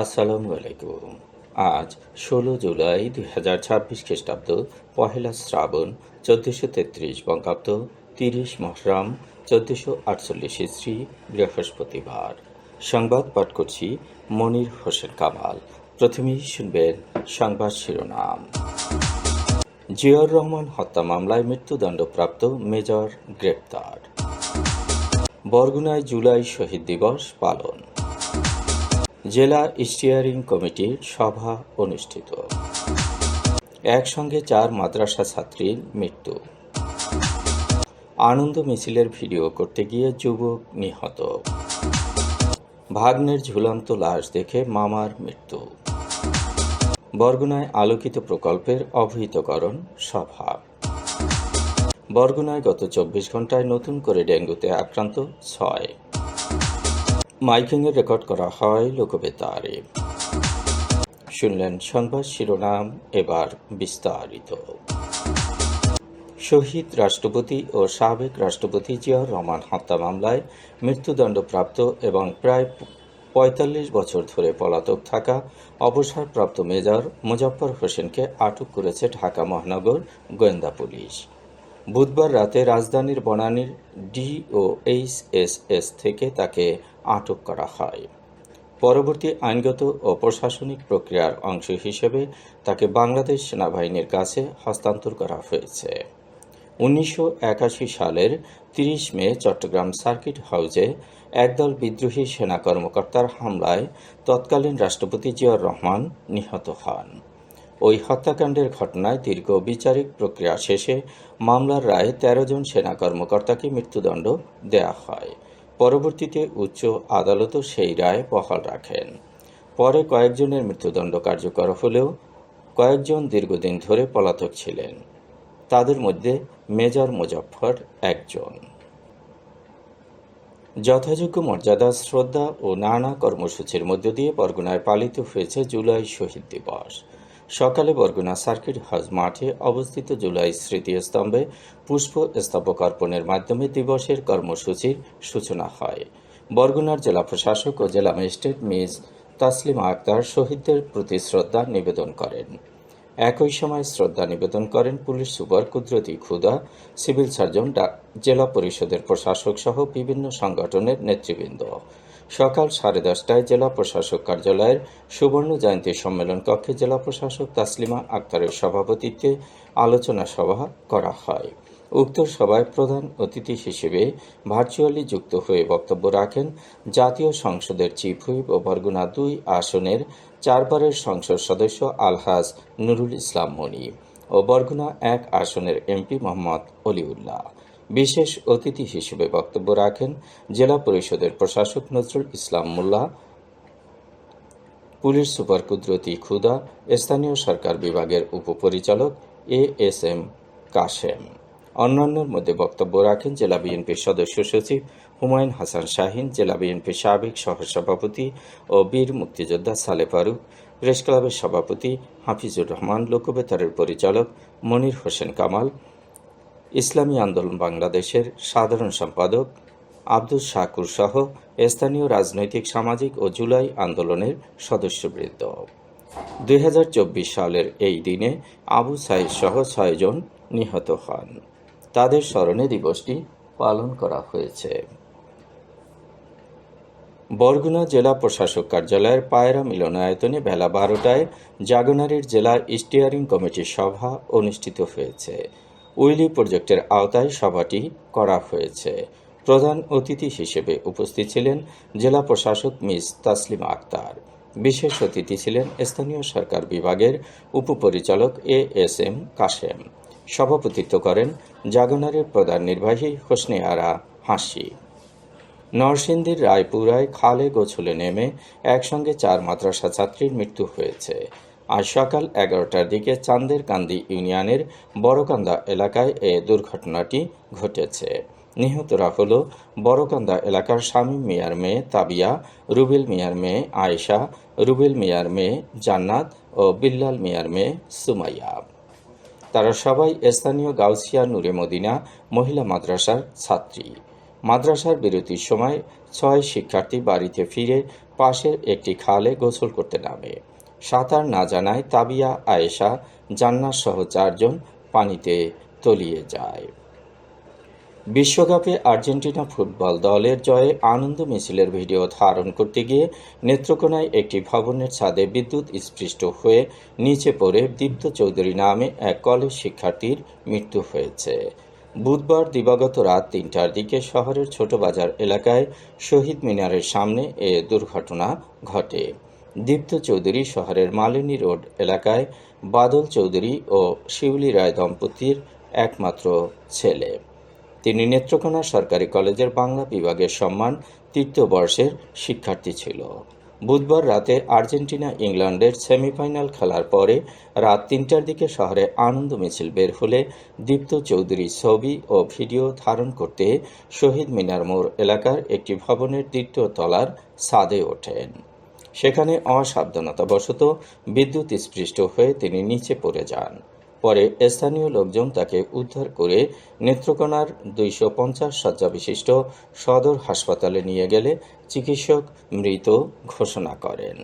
আসসালামু আলাইকুম। আজ 16 জুলাই 2026 খ্রিস্টাব্দ, পহেলা শ্রাবণ 1433 বঙ্গাব্দ, 30 মহরম 1448 ইসরি, বৃহস্পতিবার। সংবাদ পাঠ করছি মনির হোসেন কামাল। প্রথমেই শুনবেন সংবাদ শিরোনাম। জিয়াউর রহমান হত্যা মামলায় মৃত্যুদণ্ডপ্রাপ্ত মেজর গ্রেপ্তার। বরগুনায় জুলাই শহীদ দিবস পালন। জেলা স্টিয়ারিং কমিটির সভা অনুষ্ঠিত। একসঙ্গে 4 মাদ্রাসা ছাত্রীর মৃত্যু। আনন্দ মিছিলের ভিডিও করতে গিয়ে যুবক নিহত। ভাগ্নের ঝুলন্ত লাশ দেখে মামার মৃত্যু। বরগুনায় আলোকিত প্রকল্পের অবহিতকরণ সভা। বরগুনায় গত 24 ঘন্টায় নতুন করে ডেঙ্গুতে আক্রান্ত 6। মাইকিংয়ে রেকর্ড করা হয় লোকবেতারে। শুনলেন সংবাদ শিরোনাম, এবার বিস্তারিত। শহীদ রাষ্ট্রপতি ও সাবেক রাষ্ট্রপতি জিয়াউর রহমান হত্যা মামলায় মৃত্যুদণ্ডপ্রাপ্ত এবং প্রায় 45 বছর ধরে পলাতক থাকা অবসরপ্রাপ্ত মেজর মোজাফফর হোসেনকে আটক করেছে ঢাকা মহানগর গোয়েন্দা পুলিশ। বুধবার রাতে রাজধানীর বনানীর DOHSS থেকে তাকে আটক করা হয়। পরবর্তী আইনগত ও প্রশাসনিক প্রক্রিয়ার অংশ হিসেবে তাকে বাংলাদেশ সেনাবাহিনীর কাছে হস্তান্তর করা হয়েছে। 1981 সালের 30 মে চট্টগ্রাম সার্কিট হাউসে একদল বিদ্রোহী সেনা কর্মকর্তার হামলায় তৎকালীন রাষ্ট্রপতি জিয়াউর রহমান নিহত হন। ওই হত্যাকাণ্ডের ঘটনায় দীর্ঘ বিচারিক প্রক্রিয়া শেষে মামলার রায়ে 13 জন সেনা কর্মকর্তাকে মৃত্যুদণ্ড দেয়া হয়। পরবর্তীতে উচ্চ আদালতও সেই রায় বহাল রাখেন। পরে কয়েকজনের মৃত্যুদণ্ড কার্যকর হলেও কয়েকজন দীর্ঘদিন ধরে পলাতক ছিলেন। তাদের মধ্যে মেজর মোজাফফর একজন। যথাযোগ্য মর্যাদা, শ্রদ্ধা ও নানা কর্মসূচির মধ্য দিয়ে বরগুনায় পালিত হয়েছে জুলাই শহীদ দিবস। সকালে বরগুনা সার্কিট হাউস মাঠে অবস্থিত জুলাই স্মৃতিস্তম্ভে পুষ্পস্তবক অর্পণের মাধ্যমে দিবসের কর্মসূচির সূচনা হয়। বরগুনার জেলা প্রশাসক ও জেলা ম্যাজিস্ট্রেট মিস তাসলিমা আক্তার শহীদদের প্রতি শ্রদ্ধা নিবেদন করেন। একই সময় শ্রদ্ধা নিবেদন করেন পুলিশ সুপার কুদরতি খুদা, সিভিল সার্জন, জেলা পরিষদের প্রশাসক সহ বিভিন্ন সংগঠনের নেতৃবৃন্দ। সকাল 10:30টায় জেলা প্রশাসক কার্যালয়ের সুবর্ণ জয়ন্তী সম্মেলন কক্ষে জেলা প্রশাসক তাসলিমা আক্তারের সভাপতিত্বে আলোচনা সভা করা হয়। উক্ত সভায় প্রধান অতিথি হিসেবে ভার্চুয়ালি যুক্ত হয়ে বক্তব্য রাখেন জাতীয় সংসদের চিফ হুইপ ও বরগুনা 2 আসনের 4 বারের সংসদ সদস্য আলহাজ নুরুল ইসলাম মনি ও বরগুনা 1 আসনের এমপি মোহাম্মদ অলিউল্লাহ। বিশেষ অতিথি হিসেবে বক্তব্য রাখেন জেলা পরিষদের প্রশাসক নজরুল ইসলাম মোল্লা, পুলিশ সুপার কুদরতি খুদা, স্থানীয় সরকার বিভাগের উপপরিচালক ASM কাশেম। অন্যান্যের মধ্যে বক্তব্য রাখেন জেলা বিএনপির সদস্য সচিব হুমায়ুন হাসান শাহীন, জেলা বিএনপির সাবেক সহসভাপতি ও বীর মুক্তিযোদ্ধা সালে ফারুক, প্রেস ক্লাবের সভাপতি হাফিজুর রহমান, লোকবেতারের পরিচালক মনির হোসেন কামাল, ইসলামী আন্দোলন বাংলাদেশের সাধারণ সম্পাদক আব্দুল শাকুর সহ স্থানীয় রাজনৈতিক, সামাজিক ও জুলাই আন্দোলনের সদস্যবৃন্দ। 2024 সালের এই দিনে আবু সাঈদ সহ 6 জন নিহত হন। তাদের স্মরণে দিবসটি পালন করা হয়েছে। বরগুনা জেলা প্রশাসক কার্যালয়ের পায়রা মিলনায়তনে বেলা 12টায় জাগনারীর জেলা স্টিয়ারিং কমিটির সভা অনুষ্ঠিত হয়েছে। উইলি প্রজেক্টের আওতায় সভাটি করা হয়েছে। প্রধান অতিথি হিসেবে উপস্থিত ছিলেন জেলা প্রশাসক মিস তাসলিমা আক্তার। বিশেষ অতিথি ছিলেন স্থানীয় সরকার বিভাগের উপপরিচালক ASM কাশেম। সভাপতিত্ব করেন জাগনারের প্রধান নির্বাহী হোসনে আরা হাসি। নরসিংদীর রায়পুরায় খালে গোছলে নেমে একসঙ্গে 4 মাদ্রাসা ছাত্রীর মৃত্যু হয়েছে। আজ সকাল 11টার দিকে চান্দের কান্দি ইউনিয়নের বড়কান্দা এলাকায় এ দুর্ঘটনাটি ঘটেছে। নিহতরা হল বড়কান্দা এলাকার শামীম মিয়ার মেয়ে তাবিয়া, রুবেল মিয়ার মেয়ে আয়েশা, রুবেল মিয়ার মেয়ে জান্নাত ও বিল্লাল মিয়ার মেয়ে সুমাইয়া। তারা সবাই স্থানীয় গাউসিয়া নূরে মদিনা মহিলা মাদ্রাসার ছাত্রী। মাদ্রাসার বিরতির সময় 6 শিক্ষার্থী বাড়িতে ফিরে পাশের একটি খালে গোসল করতে নামে। সাঁতার না জানায় তাবিয়া, আয়েশা, জান্নাত সহ 4 জন পানিতে তলিয়ে যায়। বিশ্বকাপে আর্জেন্টিনা ফুটবল দলের জয়ে আনন্দ মিছিলের ভিডিও ধারণ করতে গিয়ে নেত্রকোনায় একটি ভবনের ছাদে বিদ্যুৎ স্পৃষ্ট হয়ে নিচে পড়ে দীপ্ত চৌধুরী নামে এক কলেজ শিক্ষার্থীর মৃত্যু হয়েছে। বুধবার দিবাগত রাত 3টার দিকে শহরের ছোট বাজার এলাকায় শহীদ মিনারের সামনে এ দুর্ঘটনা ঘটে। দীপ্ত চৌধুরী শহরের মালিনী রোড এলাকায় বাদল চৌধুরী ও শিউলি রায় দম্পতির একমাত্র ছেলে। তিনি নেত্রকোনা সরকারি কলেজের বাংলা বিভাগের সম্মান তৃতীয় বর্ষের শিক্ষার্থী ছিল। বুধবার রাতে আর্জেন্টিনা ইংল্যান্ডের সেমিফাইনাল খেলার পরে রাত 3টার দিকে শহরে আনন্দ মিছিল বের হলে দীপ্ত চৌধুরী ছবি ও ভিডিও ধারণ করতে শহীদ মিনার মোড় এলাকার একটি ভবনের 3য় তলার ছাদে ওঠেন। সেখানে অসাবধানতাবশত বিদ্যুৎ স্পৃষ্ট হয়ে তিনি নিচে পড়ে যান। পরে স্থানীয় লোকজন তাকে উদ্ধার করে নেত্রকোনার 250 শয্যা বিশিষ্ট সদর হাসপাতালে নিয়ে গেলে চিকিৎসক মৃত ঘোষণা করেন।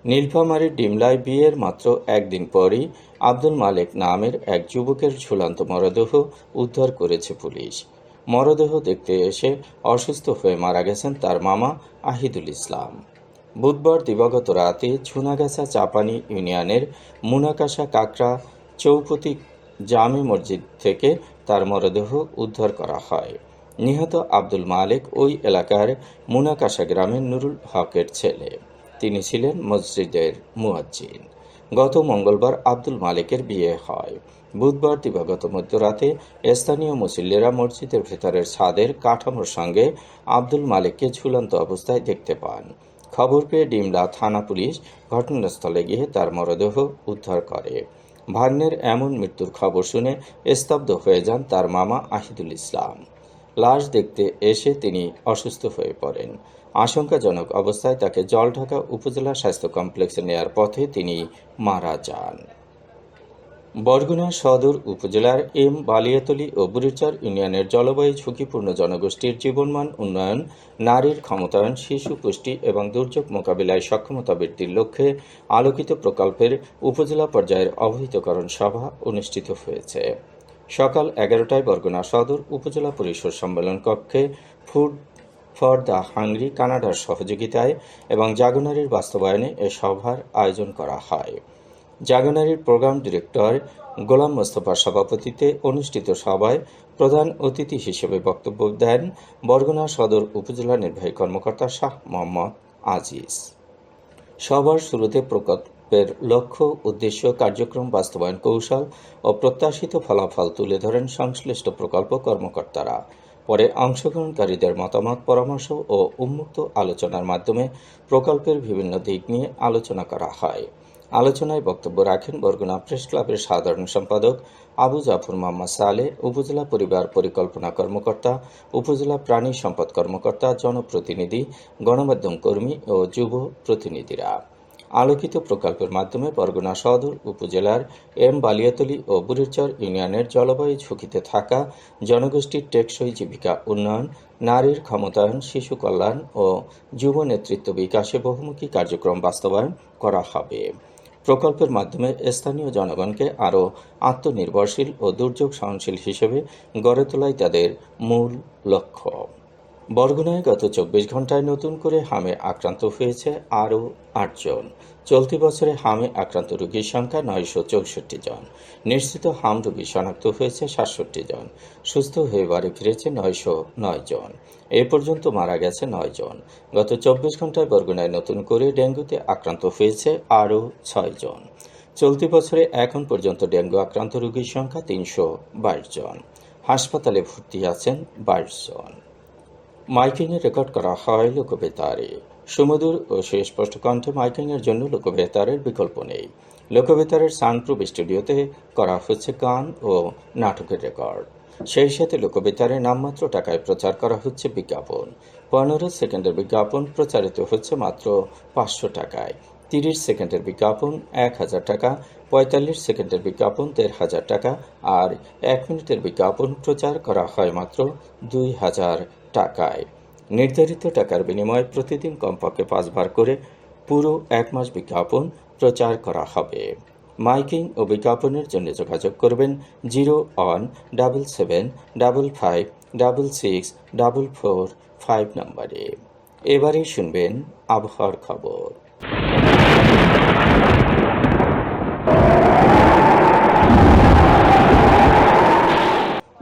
নীলফামারীর ডিমলায় বিয়ের মাত্র একদিন পরই আব্দুল মালেক নামের এক যুবকের ঝুলন্ত মরদেহ উদ্ধার করেছে পুলিশ। মরদেহ দেখতে এসে অসুস্থ হয়ে মারা গেছেন তার মামা আহিদুল ইসলাম। বুধবার দিবাগত রাতে ঝুনাগাছা চাপানি ইউনিয়নের মুনাকাশা কাকড়া চৌপতি জামে মসজিদ থেকে তার মরদেহ উদ্ধার করা হয়। নিহত আব্দুল মালেক ওই এলাকার মুনাকাশা গ্রামের নুরুল হকের ছেলে। তিনি ছিলেন মসজিদের মুয়াজ্জিন। গত মঙ্গলবার আব্দুল মালেকের বিয়ে হয়। বুধবার দিবাগত মধ্যরাতে স্থানীয় মুসল্লিরা মসজিদের ভেতরের ছাদের কাঠামোর সঙ্গে আব্দুল মালেককে ঝুলন্ত অবস্থায় দেখতে পান। খবর পেয়ে ডিমলা থানা পুলিশ ঘটনাস্থলে গিয়ে তার মরদেহ উদ্ধার করে। ভাগ্নের এমন মৃত্যুর খবর শুনে স্তব্ধ হয়ে যান তার মামা আহিদুল ইসলাম। লাশ দেখতে এসে তিনি অসুস্থ হয়ে পড়েন। আশঙ্কাজনক অবস্থায় তাকে জলঢাকা উপজেলা স্বাস্থ্য কমপ্লেক্সে নেয়ার পথে তিনি মারা যান। বরগুনা সদর উপজেলার এম বালিয়াতলী ও বুড়িচর ইউনিয়নের জলবায়ু ঝুঁকিপূর্ণ জনগোষ্ঠীর জীবনমান উন্নয়ন, নারীর ক্ষমতায়ন, শিশু পুষ্টি এবং দুর্যোগ মোকাবিলায় সক্ষমতা বৃদ্ধির লক্ষ্যে আলোকিত প্রকল্পের উপজেলা পর্যায়ের অবহিতকরণ সভা অনুষ্ঠিত হয়েছে। সকাল 11টায় বরগুনা সদর উপজেলা পরিষদ সম্মেলন কক্ষে ফুড ফর দ্য হাংরি কানাডার সহযোগিতায় এবং জাগনারীর বাস্তবায়নে এ সভার আয়োজন করা হয়। জাগনারীর প্রোগ্রাম ডিরেক্টর গোলাম মোস্তফার সভাপতিত্বে অনুষ্ঠিত সভায় প্রধান অতিথি হিসেবে বক্তব্য দেন বরগুনা সদর উপজেলা নির্বাহী কর্মকর্তা শাহ মোহাম্মদ আজিজ। সভার শুরুতে প্রকল্পের লক্ষ্য, উদ্দেশ্য, কার্যক্রম বাস্তবায়ন কৌশল ও প্রত্যাশিত ফলাফল তুলে ধরেন সংশ্লিষ্ট প্রকল্প কর্মকর্তারা। পরে অংশগ্রহণকারীদের মতামত, পরামর্শ ও উন্মুক্ত আলোচনার মাধ্যমে প্রকল্পের বিভিন্ন দিক নিয়ে আলোচনা করা হয়। আলোচনায় বক্তব্য রাখেন বরগুনা প্রেস ক্লাবের সাধারণ সম্পাদক আবু জাফর মোহাম্মদ সালেহ, উপজেলা পরিবার পরিকল্পনা কর্মকর্তা, উপজেলা প্রাণী সম্পদ কর্মকর্তা, জনপ্রতিনিধি, গণমাধ্যম কর্মী ও যুব প্রতিনিধিরা। আলোকিত প্রকল্পের মাধ্যমে বরগুনা সদর উপজেলার এম বালিয়াতলী ও বুড়িচর ইউনিয়নের জলবায়ু ঝুঁকিতে থাকা জনগোষ্ঠীর টেকসই জীবিকা উন্নয়ন, নারীর ক্ষমতায়ন, শিশু কল্যাণ ও যুব নেতৃত্ব বিকাশে বহুমুখী কার্যক্রম বাস্তবায়ন করা হবে। প্রকল্পের মাধ্যমে স্থানীয় জনগণকে আরও আত্মনির্ভরশীল ও দুর্যোগ সহনশীল হিসেবে গড়ে তোলাই তাদের মূল লক্ষ্য। বরগুনায় গত 24 ঘণ্টায় নতুন করে হামে আক্রান্ত হয়েছে আরও 8 জন। চলতি বছরে হামে আক্রান্ত রোগীর সংখ্যা 964 জন। নিশ্চিত হাম রোগী শনাক্ত হয়েছে 67 জন। সুস্থ হয়ে বাড়ি ফিরেছে 909 জন। এ পর্যন্ত মারা গেছে 9 জন। গত 24 ঘণ্টায় বরগুনায় নতুন করে ডেঙ্গুতে আক্রান্ত হয়েছে আরও 6 জন। চলতি বছরে এখন পর্যন্ত ডেঙ্গু আক্রান্ত রোগীর সংখ্যা 322 জন। হাসপাতালে ভর্তি আছেন 22 জন। মাইকিংয়ে রেকর্ড করা হয় লোকবেতারে। সুমধুর ও সুস্পষ্ট কণ্ঠে মাইকিংয়ের জন্য লোকবেতারের বিকল্প নেই। লোকবেতারের সাউন্ডপ্রুফ স্টুডিওতে করা হচ্ছে গান ও নাটকের রেকর্ড। সেই সাথে লোকবেতারে নামমাত্র টাকায় প্রচার করা হচ্ছে বিজ্ঞাপন। 15 সেকেন্ডের বিজ্ঞাপন প্রচারিত হচ্ছে মাত্র 500 টাকায়। 30 সেকেন্ডের বিজ্ঞাপন 1000 টাকা, 45 সেকেন্ডের বিজ্ঞাপন 1500 টাকা আর 1 মিনিটের বিজ্ঞাপন প্রচার করা হয় মাত্র 2000 টাকায়। নির্ধারিত টাকার বিনিময়ে প্রতিদিন কমপক্ষে 5 বার করে পুরো 1 মাস বিজ্ঞাপন প্রচার করা হবে। মাইকিং ও বিজ্ঞাপনের জন্য যোগাযোগ করবেন 0-1-7755-66-445 নম্বরে। এবারেই শুনবেন আবহাওয়ার খবর।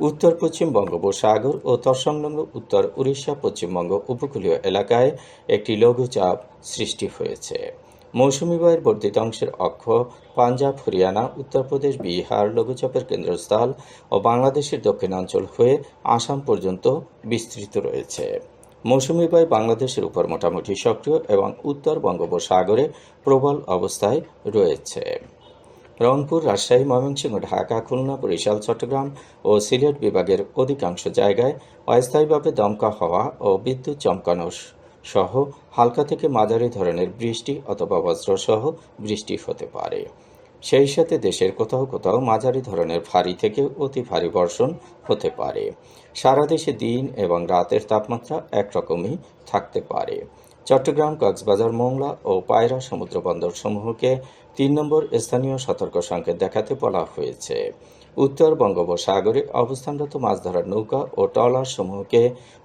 উত্তর পশ্চিম বঙ্গোপসাগর ও তৎসংলগ্ন উত্তর উড়িষ্যা পশ্চিমবঙ্গ উপকূলীয় এলাকায় একটি লঘুচাপ সৃষ্টি হয়েছে। মৌসুমী বায়ুর বর্ধিত অংশের অক্ষ পাঞ্জাব, হরিয়ানা, উত্তরপ্রদেশ, বিহার লঘুচাপের কেন্দ্রস্থল ও বাংলাদেশের দক্ষিণাঞ্চল হয়ে আসাম পর্যন্ত বিস্তৃত রয়েছে। মৌসুমী বায়ু বাংলাদেশের উপর মোটামুটি সক্রিয় এবং উত্তর বঙ্গোপসাগরে প্রবল অবস্থায় রয়েছে। রংপুর, রাজশাহী, ময়মনসিংহ, ঢাকা, খুলনা, বরিশাল, চট্টগ্রাম ও সিলেট বিভাগের অধিকাংশ জায়গায় অস্থায়ীভাবে দমকা হওয়া ও বিদ্যুৎ চমকানো সহ হালকা থেকে মাঝারি ধরনের বৃষ্টি অথবা বজ্রসহ বৃষ্টি হতে পারে। সেই সাথে দেশের কোথাও কোথাও মাঝারি ধরনের ভারী থেকে অতি ভারী বর্ষণ হতে পারে। সারা দেশে দিন এবং রাতের তাপমাত্রা একরকমই থাকতে পারে। চট্টগ্রাম, কক্সবাজার, মোংলা ও পায়রা সমুদ্র বন্দর সমূহকে 3 নম্বর স্থানীয় সতর্ক সংকেত দেখাতে বলা হয়েছে। উত্তর বঙ্গোপসাগরে অবস্থানরত মাছ ধরার নৌকা ও ট্রলার সমূহকে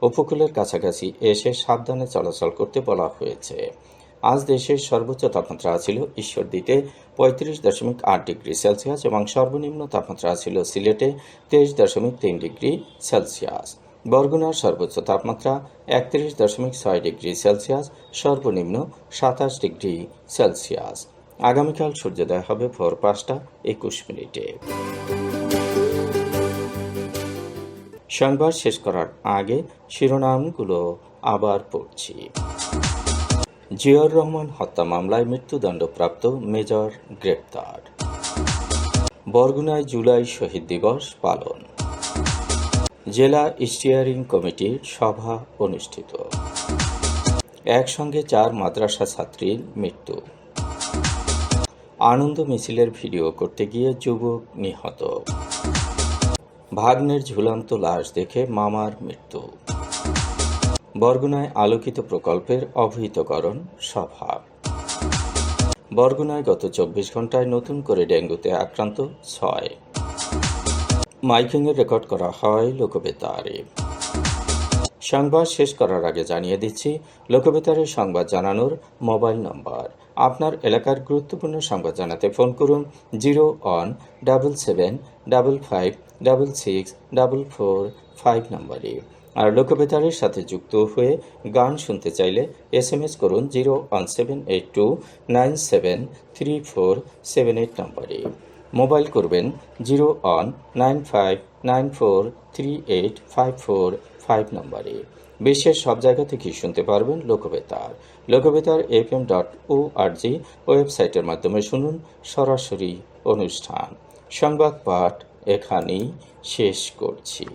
উপকূলের কাছাকাছি এসে সাবধানে চলাচল করতে বলা হয়েছে। আজ দেশের সর্বোচ্চ তাপমাত্রা ছিল ঈশ্বরদীতে 35.8 ডিগ্রি সেলসিয়াস এবং সর্বনিম্ন তাপমাত্রা ছিল সিলেটে 23.3 ডিগ্রি সেলসিয়াস। বরগুনার সর্বোচ্চ তাপমাত্রা 31.6 ডিগ্রি সেলসিয়াস, সর্বনিম্ন 27 ডিগ্রি সেলসিয়াস। আগামীকাল সূর্যোদয় হবে ভোর 5:21। সংবাদ শেষ করার আগে শিরোনামগুলো আবার পড়ছি। জিয়াউর রহমান হত্যা মামলায় মৃত্যুদণ্ডপ্রাপ্ত মেজর গ্রেপ্তার। বরগুনায় জুলাই শহীদ দিবস পালন। জেলা স্টিয়ারিং কমিটির সভা অনুষ্ঠিত। একসঙ্গে 4 মাদ্রাসা ছাত্রীর মৃত্যু। আনন্দ মিছিলের ভিডিও করতে গিয়ে যুবক নিহত। ভাগ্নের ঝুলন্ত লাশ দেখে মামার মৃত্যু। বরগুনায় আলোকিত প্রকল্পের অবহিতকরণ সভা। বরগুনায় গত 24 ঘন্টায় নতুন করে ডেঙ্গুতে আক্রান্ত 6। মাইকিংয়ের রেকর্ড করা হয় লোকবেতারে। সংবাদ শেষ করার আগে জানিয়ে দিচ্ছি লোকবেতারে সংবাদ জানানোর মোবাইল নম্বর। আপনার এলাকার গুরুত্বপূর্ণ সংবাদ জানাতে ফোন করুন 0-1-7755-66-445 নম্বরে। আর লোকবেতারের সাথে যুক্ত হয়ে গান শুনতে চাইলে SMS করুন 01782973478 নম্বরে। মোবাইল করবেন 01959438545 নম্বরে। বিশ্বের সব জায়গা থেকেই শুনতে পারবেন লোকবেতার। লোকবেতার FM.org ওয়েবসাইটের মাধ্যমে শুনুন সরাসরি অনুষ্ঠান। সংবাদ পাঠ এখানেই শেষ করছি।